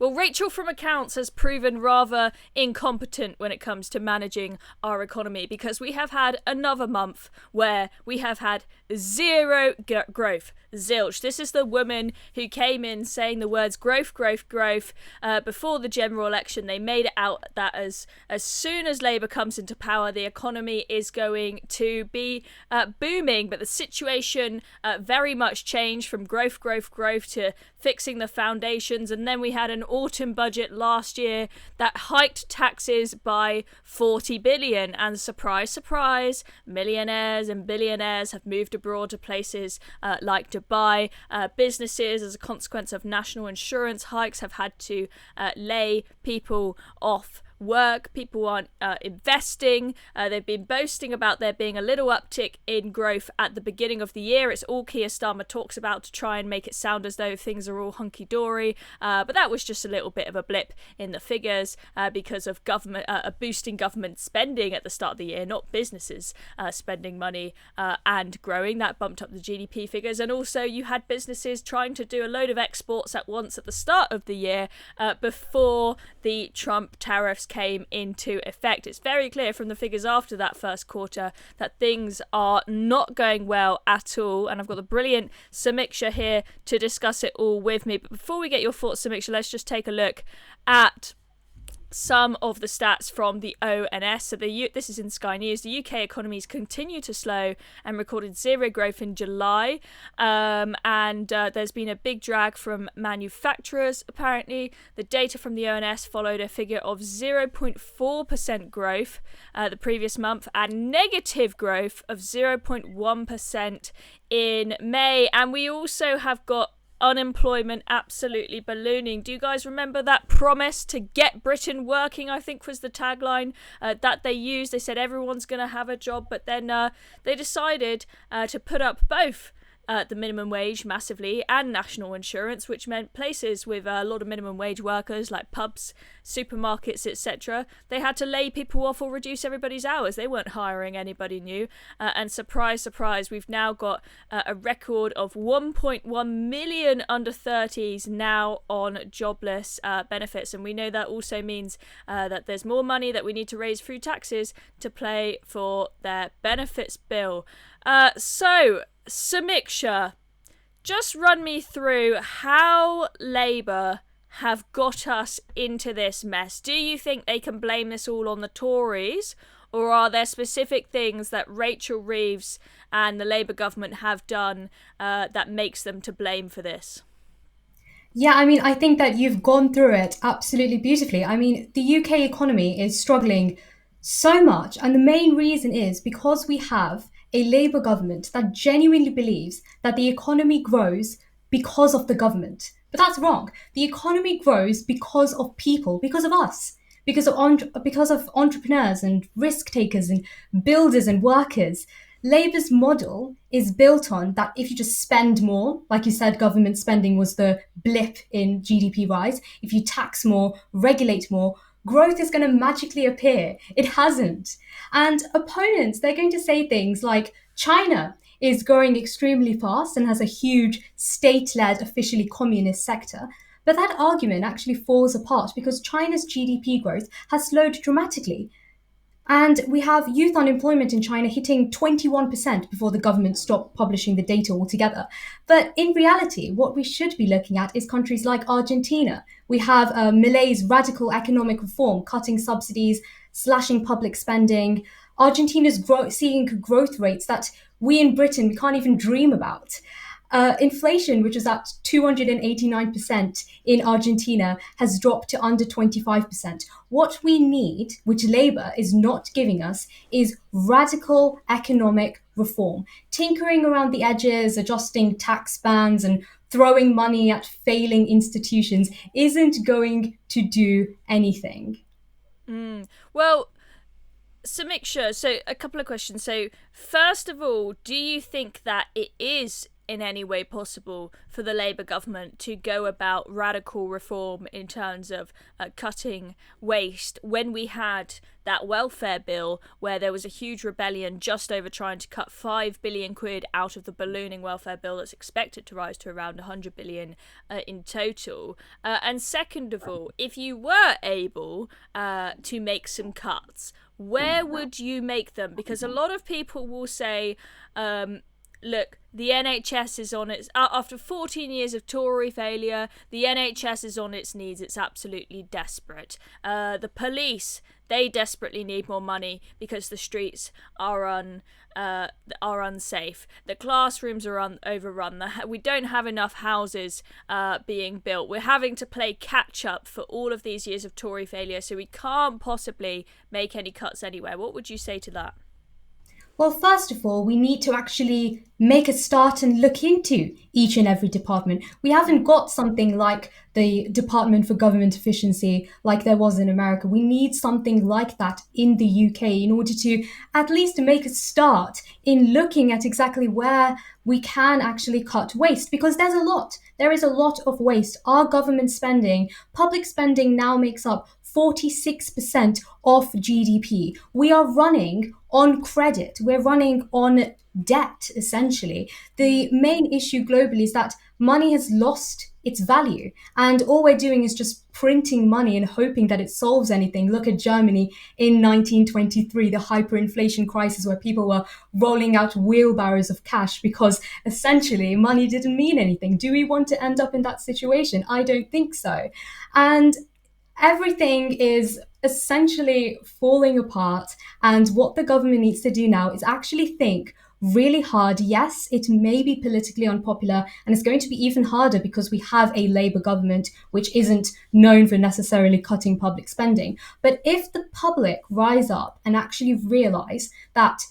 Well, Rachel from Accounts has proven rather incompetent when it comes to managing our economy, because we have had another month where we have had zero growth. Zilch. This is the woman who came in saying the words growth, growth, growth before the general election. They made it out that as soon as Labour comes into power, the economy is going to be booming. But the situation very much changed from growth, growth, growth to fixing the foundations. And then we had an autumn budget last year that hiked taxes by 40 billion. And surprise, surprise, millionaires and billionaires have moved abroad to places like Dubai. Businesses, as a consequence of national insurance hikes, have had to lay people off work. People aren't investing. They've been boasting about there being a little uptick in growth at the beginning of the year. It's all Keir Starmer talks about to try and make it sound as though things are all hunky-dory. But that was just a little bit of a blip in the figures because of government boosting government spending at the start of the year, not businesses spending money and growing. That bumped up the GDP figures. And also you had businesses trying to do a load of exports at once at the start of the year before the Trump tariffs came into effect. It's very clear from the figures after that first quarter that things are not going well at all. And I've got the brilliant Samiksha here to discuss it all with me. But before we get your thoughts, Samiksha, let's just take a look at some of the stats from the ONS. So this is in Sky News. The UK economies continue to slow and recorded zero growth in July. There's been a big drag from manufacturers, apparently. The data from the ONS followed a figure of 0.4% growth the previous month and negative growth of 0.1% in May. And we also have got unemployment absolutely ballooning. Do you guys remember that promise to get Britain working, I think was the tagline that they used? They said everyone's going to have a job, but then they decided to put up both the minimum wage massively and national insurance, which meant places with a lot of minimum wage workers like pubs, supermarkets, etc., they had to lay people off or reduce everybody's hours. They weren't hiring anybody new. And surprise, surprise, we've now got a record of 1.1 million under 30s now on jobless benefits. And we know that also means that there's more money that we need to raise through taxes to pay for their benefits bill. So, Samiksha, just run me through how Labour have got us into this mess. Do you think they can blame this all on the Tories, or are there specific things that Rachel Reeves and the Labour government have done that makes them to blame for this? Yeah, I mean, I think that you've gone through it absolutely beautifully. I mean, the UK economy is struggling so much, and the main reason is because we have a Labour government that genuinely believes that the economy grows because of the government. But that's wrong. The economy grows because of people, because of us, because of entrepreneurs and risk takers and builders and workers. Labour's model is built on that if you just spend more, like you said, government spending was the blip in GDP rise. If you tax more, regulate more, growth is going to magically appear. It hasn't. And opponents, they're going to say things like China is growing extremely fast and has a huge state-led, officially communist sector. But that argument actually falls apart because China's GDP growth has slowed dramatically. And we have youth unemployment in China hitting 21% before the government stopped publishing the data altogether. But in reality, what we should be looking at is countries like Argentina. We have Milei's radical economic reform, cutting subsidies, slashing public spending. Argentina's seeing growth rates that we in Britain, we can't even dream about. Inflation, which is at 289% in Argentina, has dropped to under 25%. What we need, which Labour is not giving us, is radical economic reform. Tinkering around the edges, adjusting tax bands and throwing money at failing institutions isn't going to do anything. Well, Samiksha, so a couple of questions. So first of all, do you think that it is in any way possible for the Labour government to go about radical reform in terms of cutting waste when we had that welfare bill where there was a huge rebellion just over trying to cut 5 billion quid out of the ballooning welfare bill that's expected to rise to around 100 billion in total? And second of all, if you were able to make some cuts, where would you make them? Because a lot of people will say, look, the NHS is on its... After 14 years of Tory failure, the NHS is on its knees. It's absolutely desperate. The police, they desperately need more money because the streets are unsafe. The classrooms are overrun. We don't have enough houses being built. We're having to play catch up for all of these years of Tory failure, so we can't possibly make any cuts anywhere. What would you say to that? Well, first of all, we need to actually make a start and look into each and every department. We haven't got something like the Department for Government Efficiency like there was in America. We need something like that in the UK in order to at least make a start in looking at exactly where we can actually cut waste, because there's a lot. There is a lot of waste. Our government spending, public spending now makes up 46% of GDP. We are running on credit. We're running on debt, essentially. The main issue globally is that money has lost its value, and all we're doing is just printing money and hoping that it solves anything. Look at Germany in 1923, the hyperinflation crisis, where people were rolling out wheelbarrows of cash because essentially money didn't mean anything. Do we want to end up in that situation? I don't think so. And everything is essentially falling apart. And what the government needs to do now is actually think really hard. Yes, it may be politically unpopular, and it's going to be even harder because we have a Labour government which isn't known for necessarily cutting public spending. But if the public rise up and actually realise that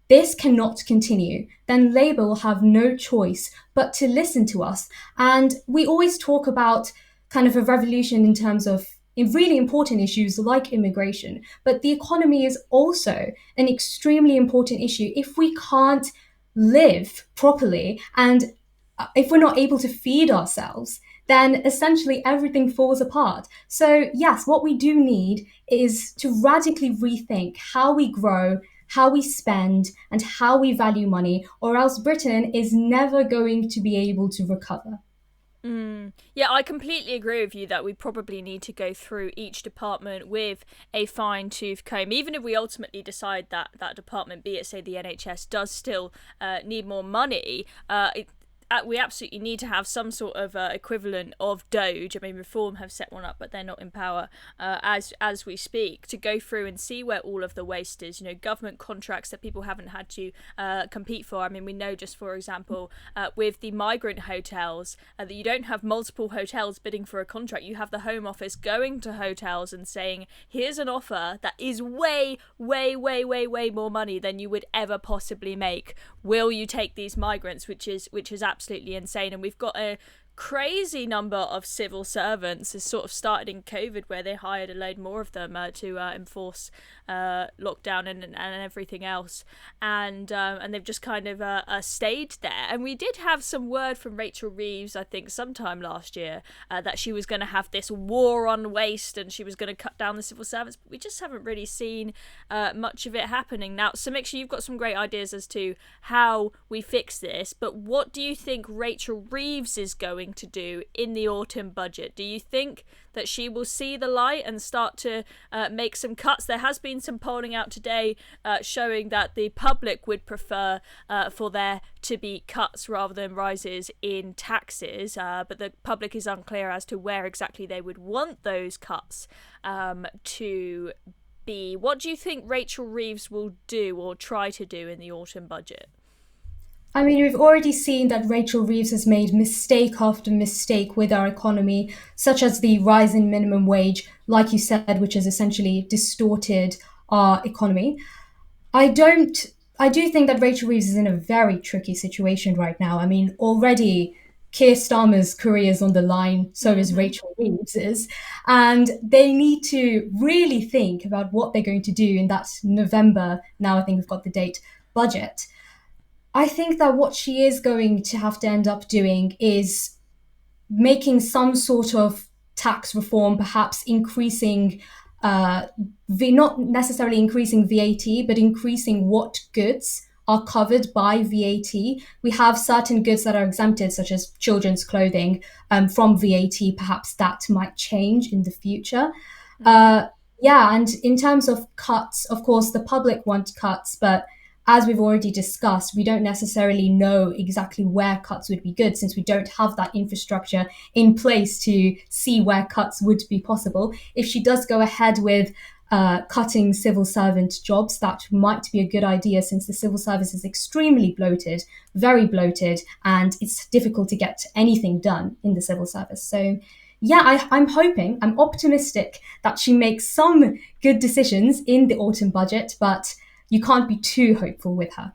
this cannot continue, then Labour will have no choice but to listen to us. And we always talk about kind of a revolution in terms of in really important issues like immigration. But the economy is also an extremely important issue. If we can't live properly and if we're not able to feed ourselves, then essentially everything falls apart. So yes, what we do need is to radically rethink how we grow, how we spend, and how we value money, or else Britain is never going to be able to recover. Yeah, I completely agree with you that we probably need to go through each department with a fine-tooth comb. Even if we ultimately decide that that department, be it say the NHS, does still need more money, we absolutely need to have some sort of equivalent of Doge. I mean, Reform have set one up, but they're not in power as we speak, to go through and see where all of the waste is. You know, government contracts that people haven't had to compete for. I mean, we know just, for example, with the migrant hotels, that you don't have multiple hotels bidding for a contract. You have the Home Office going to hotels and saying, here's an offer that is way, way, way, way, way more money than you would ever possibly make. Will you take these migrants? Which is absolutely insane. And we've got a crazy number of civil servants. It sort of started in COVID, where they hired a load more of them to enforce lockdown and everything else, and they've just kind of stayed there. And we did have some word from Rachel Reeves, I think sometime last year, that she was going to have this war on waste and she was going to cut down the civil servants, but we just haven't really seen much of it happening. Now, Samiksha, you've got some great ideas as to how we fix this, but what do you think Rachel Reeves is going to do in the autumn budget? Do you think that she will see the light and start to make some cuts? There has been some polling out today showing that the public would prefer for there to be cuts rather than rises in taxes, but the public is unclear as to where exactly they would want those cuts to be. What do you think Rachel Reeves will do or try to do in the autumn budget? I mean, we've already seen that Rachel Reeves has made mistake after mistake with our economy, such as the rise in minimum wage, like you said, which has essentially distorted our economy. I do think that Rachel Reeves is in a very tricky situation right now. I mean, already Keir Starmer's career is on the line, so is Rachel Reeves's, and they need to really think about what they're going to do in that November, now I think we've got the date, budget. I think that what she is going to have to end up doing is making some sort of tax reform, perhaps increasing, not necessarily increasing VAT, but increasing what goods are covered by VAT. We have certain goods that are exempted, such as children's clothing, from VAT. Perhaps that might change in the future. Mm. Uh, yeah, and in terms of cuts, of course, the public want cuts, but as we've already discussed, we don't necessarily know exactly where cuts would be good since we don't have that infrastructure in place to see where cuts would be possible. If she does go ahead with cutting civil servant jobs, that might be a good idea since the civil service is extremely bloated, very bloated, and it's difficult to get anything done in the civil service. So, yeah, I'm optimistic that she makes some good decisions in the autumn budget, but you can't be too hopeful with her.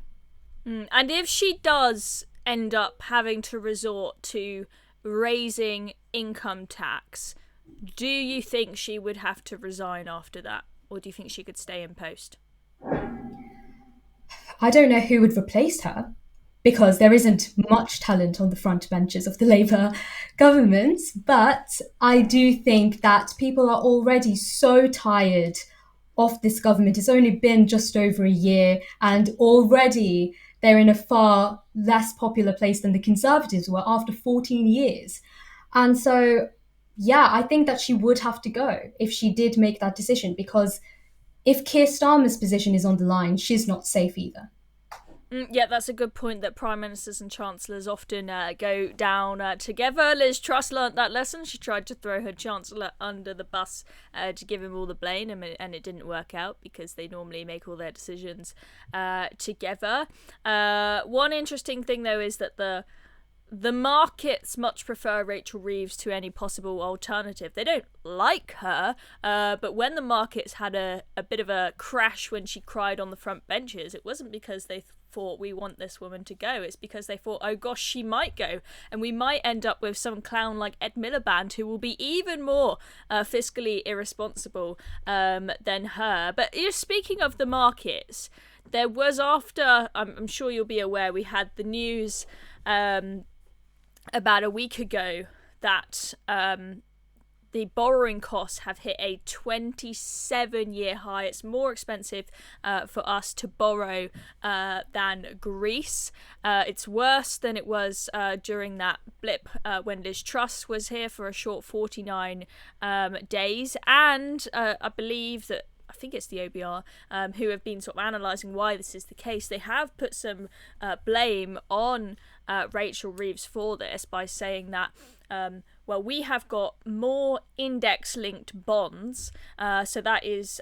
And if she does end up having to resort to raising income tax, do you think she would have to resign after that? Or do you think she could stay in post? I don't know who would replace her because there isn't much talent on the front benches of the Labour government. But I do think that people are already so tired of this government. It's only been just over a year, and already they're in a far less popular place than the Conservatives were after 14 years. And so, yeah, I think that she would have to go if she did make that decision because if Keir Starmer's position is on the line, she's not safe either. Yeah, that's a good point that prime ministers and chancellors often go down together. Liz Truss learnt that lesson. She tried to throw her chancellor under the bus to give him all the blame, and it didn't work out because they normally make all their decisions together. One interesting thing, though, is that the markets much prefer Rachel Reeves to any possible alternative. They don't like her, but when the markets had a bit of a crash when she cried on the front benches, it wasn't because they thought we want this woman to go. It's because they thought, oh gosh, she might go, and we might end up with some clown like Ed Miliband who will be even more fiscally irresponsible than her. But speaking of the markets, there was after, I'm sure you'll be aware, we had the news about a week ago that the borrowing costs have hit a 27-year high. It's more expensive for us to borrow than Greece. It's worse than it was during that blip when Liz Truss was here for a short 49 days. And I believe that I think it's the OBR, who have been sort of analysing why this is the case. They have put some blame on Rachel Reeves for this by saying that, well, we have got more index-linked bonds, so that is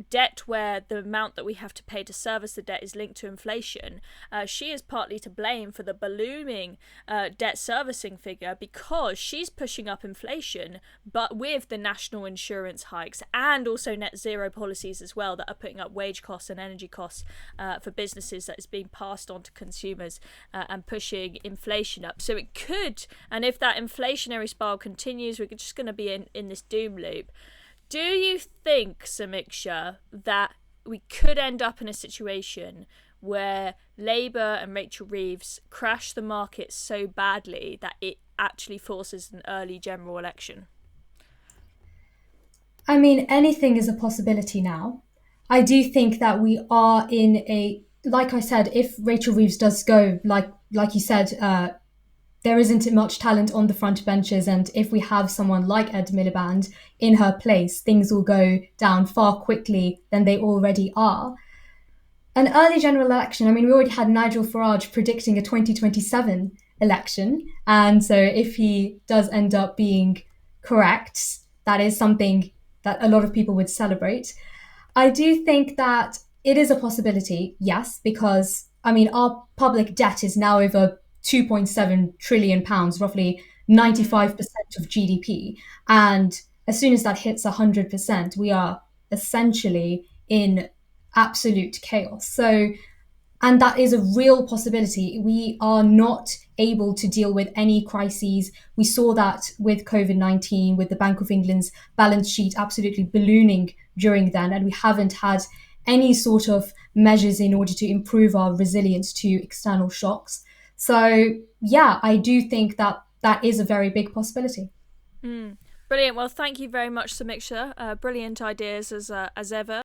debt where the amount that we have to pay to service the debt is linked to inflation. She is partly to blame for the ballooning debt servicing figure because she's pushing up inflation, but with the national insurance hikes and also net zero policies as well that are putting up wage costs and energy costs for businesses that is being passed on to consumers and pushing inflation up. So it could, and if that inflationary spiral continues, we're just going to be in this doom loop. Do you think, Samiksha, that we could end up in a situation where Labour and Rachel Reeves crash the market so badly that it actually forces an early general election? I mean, anything is a possibility now. I do think that we are in a, like I said, if Rachel Reeves does go, like you said, there isn't much talent on the front benches, and if we have someone like Ed Miliband in her place, things will go down far quickly than they already are. An early general election, I mean, we already had Nigel Farage predicting a 2027 election, and so if he does end up being correct, that is something that a lot of people would celebrate. I do think that it is a possibility, yes, because I mean, our public debt is now over £2.7 trillion, roughly 95% of GDP. And as soon as that hits 100%, we are essentially in absolute chaos. So, and that is a real possibility. We are not able to deal with any crises. We saw that with COVID-19, with the Bank of England's balance sheet absolutely ballooning during then, and we haven't had any sort of measures in order to improve our resilience to external shocks. So, yeah, I do think that that is a very big possibility. Brilliant. Well, thank you very much, Samiksha. Brilliant ideas as ever.